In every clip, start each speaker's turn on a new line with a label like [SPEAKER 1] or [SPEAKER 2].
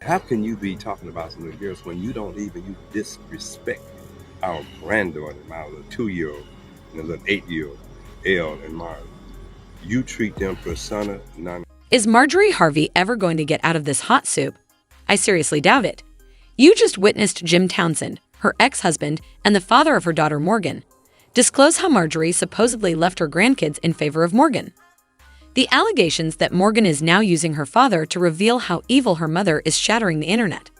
[SPEAKER 1] How can you be talking about some little girls when you disrespect our granddaughter, my little 2-year-old and a little 8-year-old, Elle and Marley? You treat them persona non.
[SPEAKER 2] Is Marjorie Harvey ever going to get out of this hot soup? I seriously doubt it. You just witnessed Jim Townsend, her ex-husband and the father of her daughter Morgan, disclose how Marjorie supposedly left her grandkids in favor of Morgan. The allegations that Morgan is now using her father to reveal how evil her mother is shattering the internet.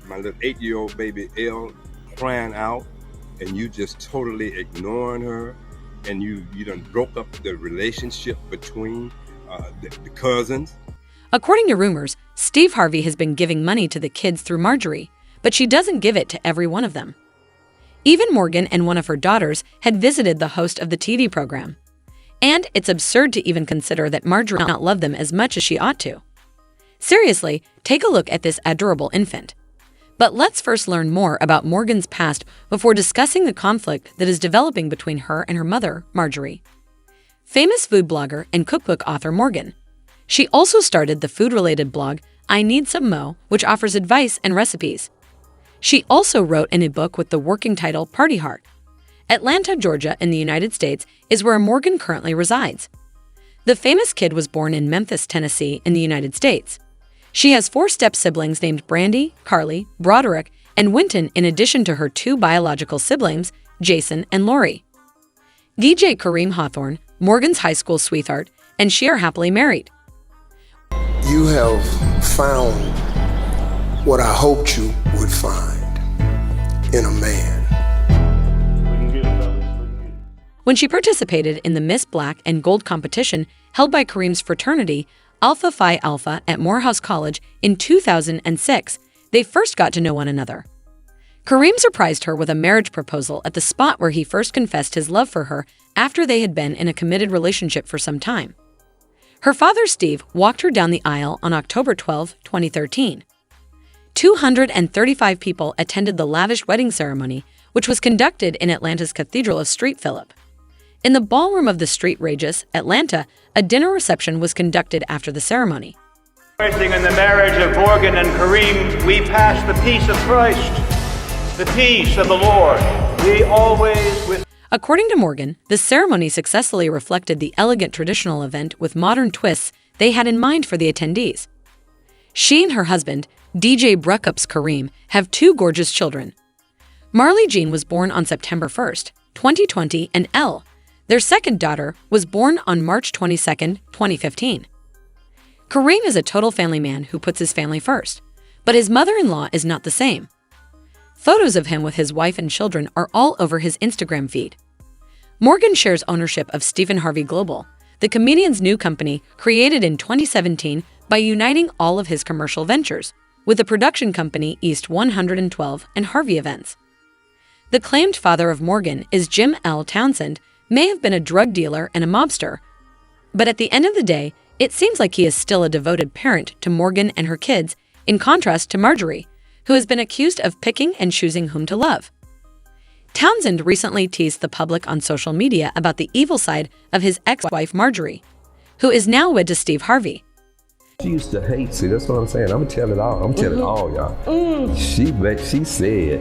[SPEAKER 1] My little 8-year-old baby Elle crying out, and you just totally ignoring her, and you done broke up the relationship between the cousins.
[SPEAKER 2] According to rumors, Steve Harvey has been giving money to the kids through Marjorie, but she doesn't give it to every one of them. Even Morgan and one of her daughters had visited the host of the TV program. And it's absurd to even consider that Marjorie does not love them as much as she ought to. Seriously, take a look at this adorable infant. But let's first learn more about Morgan's past before discussing the conflict that is developing between her and her mother, Marjorie. Famous food blogger and cookbook author Morgan. She also started the food-related blog I Need Some Mo, which offers advice and recipes. She also wrote in a book with the working title Party Heart. Atlanta, Georgia, in the United States is where Morgan currently resides. The famous kid was born in Memphis, Tennessee, in the United States. She has 4 step-siblings named Brandy, Carly, Broderick, and Winton, in addition to her 2 biological siblings, Jason and Lori. DJ Kareem Hawthorne, Morgan's high school sweetheart, and she are happily married.
[SPEAKER 3] You have found what I hoped you would find in a man.
[SPEAKER 2] When she participated in the Miss Black and Gold competition held by Kareem's fraternity, Alpha Phi Alpha at Morehouse College in 2006, they first got to know one another. Kareem surprised her with a marriage proposal at the spot where he first confessed his love for her after they had been in a committed relationship for some time. Her father, Steve, walked her down the aisle on October 12, 2013. 235 people attended the lavish wedding ceremony, which was conducted in Atlanta's Cathedral of St. Philip. In the ballroom of the St. Regis, Atlanta, a dinner reception was conducted after the ceremony.
[SPEAKER 4] In the marriage of Morgan and Kareem, we pass the peace of Christ, the peace of the Lord. We always with.
[SPEAKER 2] According to Morgan, the ceremony successfully reflected the elegant traditional event with modern twists they had in mind for the attendees. She and her husband, DJ Bruckups Kareem, have 2 gorgeous children. Marley Jean was born on September 1st, 2020, and Elle, their second daughter, was born on March 22, 2015. Kareem is a total family man who puts his family first, but his mother-in-law is not the same. Photos of him with his wife and children are all over his Instagram feed. Morgan shares ownership of Stephen Harvey Global, the comedian's new company created in 2017 by uniting all of his commercial ventures with the production company East 112 and Harvey Events. The claimed father of Morgan is Jim L. Townsend, may have been a drug dealer and a mobster, but at the end of the day, it seems like he is still a devoted parent to Morgan and her kids, in contrast to Marjorie, who has been accused of picking and choosing whom to love. Townsend recently teased the public on social media about the evil side of his ex-wife Marjorie, who is now wed to Steve Harvey.
[SPEAKER 5] She used to hate, see, that's what I'm saying. I'm gonna tell it all. I'm telling all y'all. She said,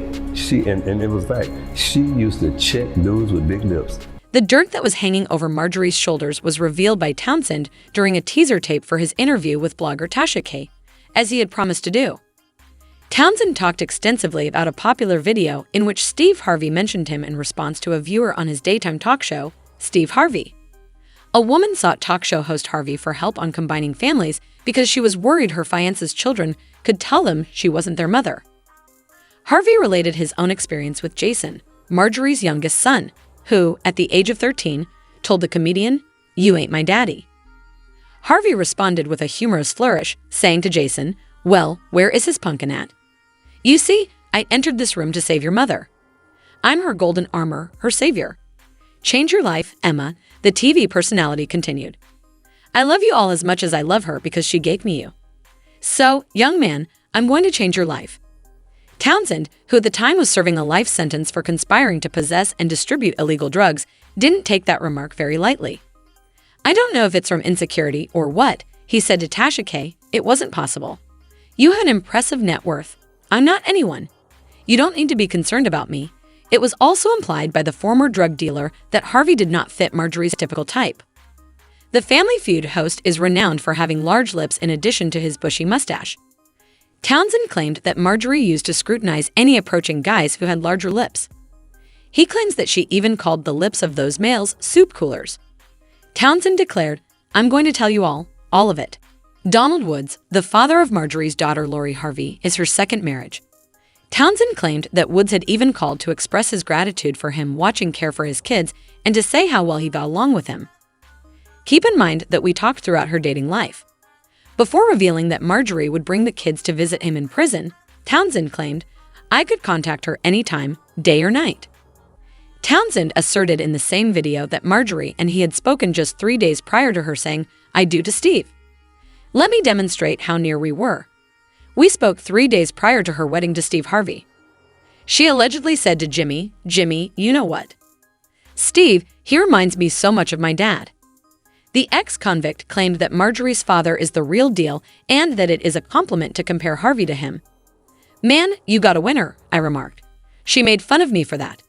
[SPEAKER 5] and it was like, she used to check dudes with big lips.
[SPEAKER 2] The dirt that was hanging over Marjorie's shoulders was revealed by Townsend during a teaser tape for his interview with blogger Tasha K, as he had promised to do. Townsend talked extensively about a popular video in which Steve Harvey mentioned him in response to a viewer on his daytime talk show, Steve Harvey. A woman sought talk show host Harvey for help on combining families because she was worried her fiance's children could tell them she wasn't their mother. Harvey related his own experience with Jason, Marjorie's youngest son, who, at the age of 13, told the comedian, "You ain't my daddy." Harvey responded with a humorous flourish, saying to Jason, "Well, where is his pumpkin at? You see, I entered this room to save your mother. I'm her golden armor, her savior. Change your life, Emma," the TV personality continued. "I love you all as much as I love her because she gave me you. So, young man, I'm going to change your life." Townsend, who at the time was serving a life sentence for conspiring to possess and distribute illegal drugs, didn't take that remark very lightly. "I don't know if it's from insecurity or what," he said to Tasha K. "It wasn't possible. You have an impressive net worth. I'm not anyone. You don't need to be concerned about me. It was also implied by the former drug dealer that Harvey did not fit Marjorie's typical type. The Family Feud host is renowned for having large lips in addition to his bushy mustache. Townsend claimed that Marjorie used to scrutinize any approaching guys who had larger lips. He claims that she even called the lips of those males soup coolers. Townsend declared, "I'm going to tell you all of it." Donald Woods, the father of Marjorie's daughter Lori Harvey, is her second marriage. Townsend claimed that Woods had even called to express his gratitude for him watching care for his kids and to say how well he got along with him. Keep in mind that we talked throughout her dating life. Before revealing that Marjorie would bring the kids to visit him in prison, Townsend claimed, "I could contact her anytime, day or night." Townsend asserted in the same video that Marjorie and he had spoken just 3 days prior to her saying, "I do" to Steve. "Let me demonstrate how near we were. We spoke 3 days prior to her wedding to Steve Harvey." She allegedly said to Jimmy, "You know what? Steve, he reminds me so much of my dad." The ex-convict claimed that Marjorie's father is the real deal and that it is a compliment to compare Harvey to him. "Man, you got a winner," I remarked. She made fun of me for that.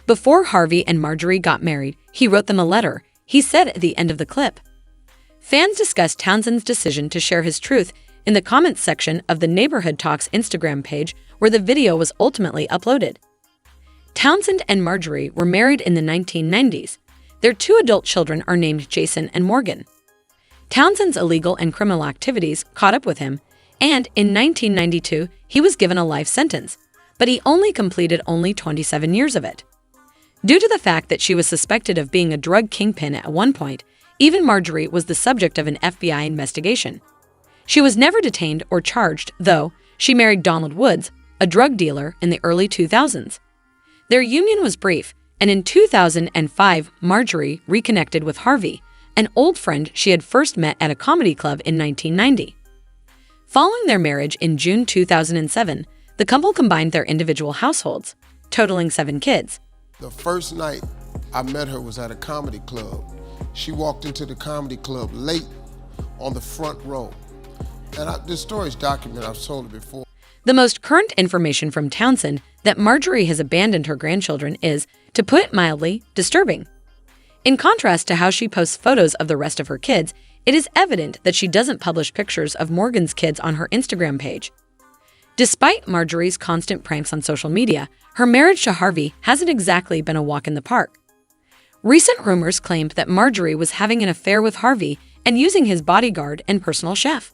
[SPEAKER 2] Before Harvey and Marjorie got married, he wrote them a letter, he said at the end of the clip. Fans discussed Townsend's decision to share his truth in the comments section of the Neighborhood Talks Instagram page where the video was ultimately uploaded. Townsend and Marjorie were married in the 1990s. Their 2 adult children are named Jason and Morgan. Townsend's illegal and criminal activities caught up with him, and in 1992, he was given a life sentence, but he only completed 27 years of it. Due to the fact that she was suspected of being a drug kingpin at one point, even Marjorie was the subject of an FBI investigation. She was never detained or charged, though. She married Donald Woods, a drug dealer, in the early 2000s. Their union was brief, and in 2005, Marjorie reconnected with Harvey, an old friend she had first met at a comedy club in 1990. Following their marriage in June 2007, the couple combined their individual households, totaling 7 kids.
[SPEAKER 3] The first night I met her was at a comedy club. She walked into the comedy club late on the front row. And this story's documented, I've told it before.
[SPEAKER 2] The most current information from Townsend that Marjorie has abandoned her grandchildren is, to put it mildly, disturbing. In contrast to how she posts photos of the rest of her kids, it is evident that she doesn't publish pictures of Morgan's kids on her Instagram page. Despite Marjorie's constant pranks on social media, her marriage to Harvey hasn't exactly been a walk in the park. Recent rumors claimed that Marjorie was having an affair with Harvey and using his bodyguard and personal chef.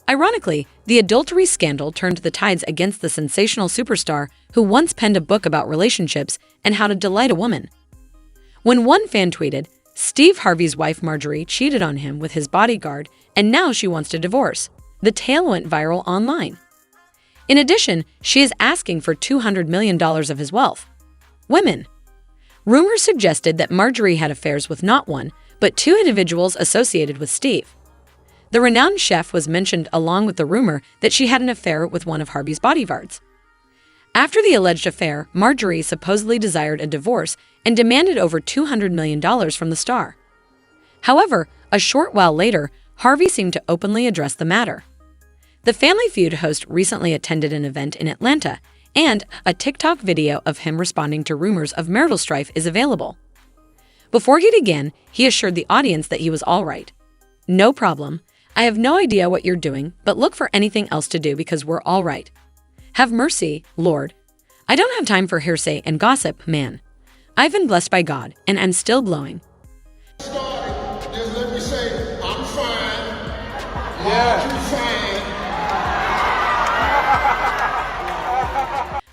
[SPEAKER 2] Ironically, the adultery scandal turned the tides against the sensational superstar who once penned a book about relationships and how to delight a woman. When one fan tweeted, "Steve Harvey's wife Marjorie cheated on him with his bodyguard and now she wants to divorce," the tale went viral online. In addition, she is asking for $200 million of his wealth. Women. Rumors suggested that Marjorie had affairs with not one, but 2 individuals associated with Steve. The renowned chef was mentioned along with the rumor that she had an affair with one of Harvey's bodyguards. After the alleged affair, Marjorie supposedly desired a divorce and demanded over $200 million from the star. However, a short while later, Harvey seemed to openly address the matter. The Family Feud host recently attended an event in Atlanta, and a TikTok video of him responding to rumors of marital strife is available. Before he began, he assured the audience that he was all right. "No problem. I have no idea what you're doing, but look for anything else to do because we're all right. Have mercy, Lord. I don't have time for hearsay and gossip, man. I've been blessed by God, and I'm still glowing."
[SPEAKER 3] Just let me say, I'm fine.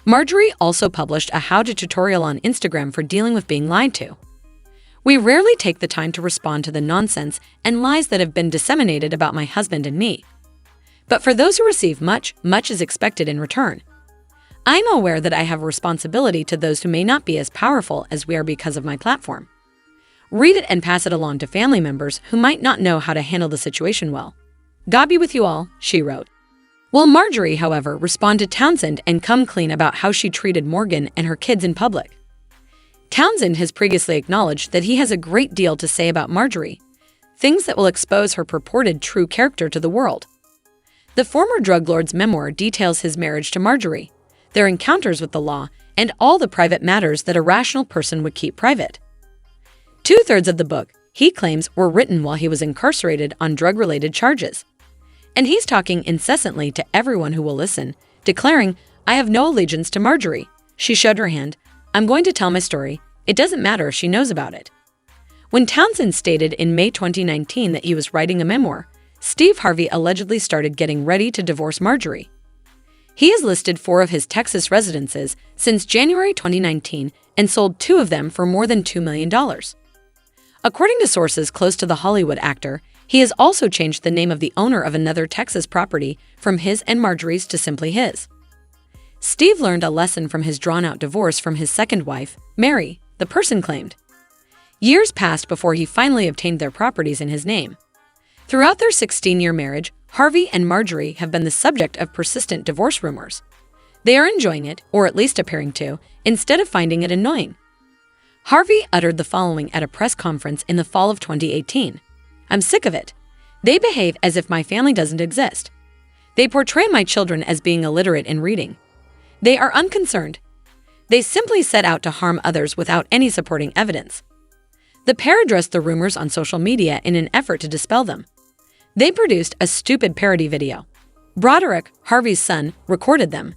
[SPEAKER 2] Marjorie also published a how-to tutorial on Instagram for dealing with being lied to. We rarely take the time to respond to the nonsense and lies that have been disseminated about my husband and me. But for those who receive much, much is expected in return. I'm aware that I have a responsibility to those who may not be as powerful as we are because of my platform. Read it and pass it along to family members who might not know how to handle the situation well. God be with you all, she wrote. Will Marjorie, however, respond to Townsend and come clean about how she treated Morgan and her kids in public? Townsend has previously acknowledged that he has a great deal to say about Marjorie, things that will expose her purported true character to the world. The former drug lord's memoir details his marriage to Marjorie, their encounters with the law, and all the private matters that a rational person would keep private. 2/3 of the book, he claims, were written while he was incarcerated on drug-related charges. And he's talking incessantly to everyone who will listen, declaring, "I have no allegiance to Marjorie. She showed her hand. I'm going to tell my story. It doesn't matter if she knows about it." When Townsend stated in May 2019 that he was writing a memoir, Steve Harvey allegedly started getting ready to divorce Marjorie. He has listed 4 of his Texas residences since January 2019 and sold 2 of them for more than $2 million. According to sources close to the Hollywood actor, he has also changed the name of the owner of another Texas property from his and Marjorie's to simply his. Steve learned a lesson from his drawn-out divorce from his second wife, Mary, the person claimed. Years passed before he finally obtained their properties in his name. Throughout their 16-year marriage, Harvey and Marjorie have been the subject of persistent divorce rumors. They are enjoying it, or at least appearing to, instead of finding it annoying. Harvey uttered the following at a press conference in the fall of 2018. "I'm sick of it. They behave as if my family doesn't exist. They portray my children as being illiterate in reading. They are unconcerned. They simply set out to harm others without any supporting evidence." The pair addressed the rumors on social media in an effort to dispel them. They produced a stupid parody video. Broderick, Harvey's son, recorded them.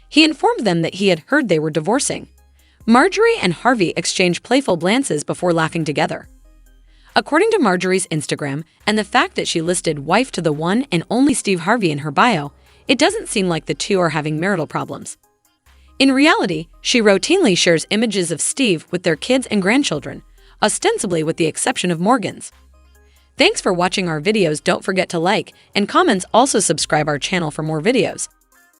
[SPEAKER 2] He informed them that he had heard they were divorcing. Marjorie and Harvey exchanged playful glances before laughing together. According to Marjorie's Instagram and the fact that she listed wife to the one and only Steve Harvey in her bio, it doesn't seem like the two are having marital problems. In reality, she routinely shares images of Steve with their kids and grandchildren, ostensibly with the exception of Morgan's. Thanks for watching our videos. Don't forget to like and comments. Also subscribe our channel for more videos.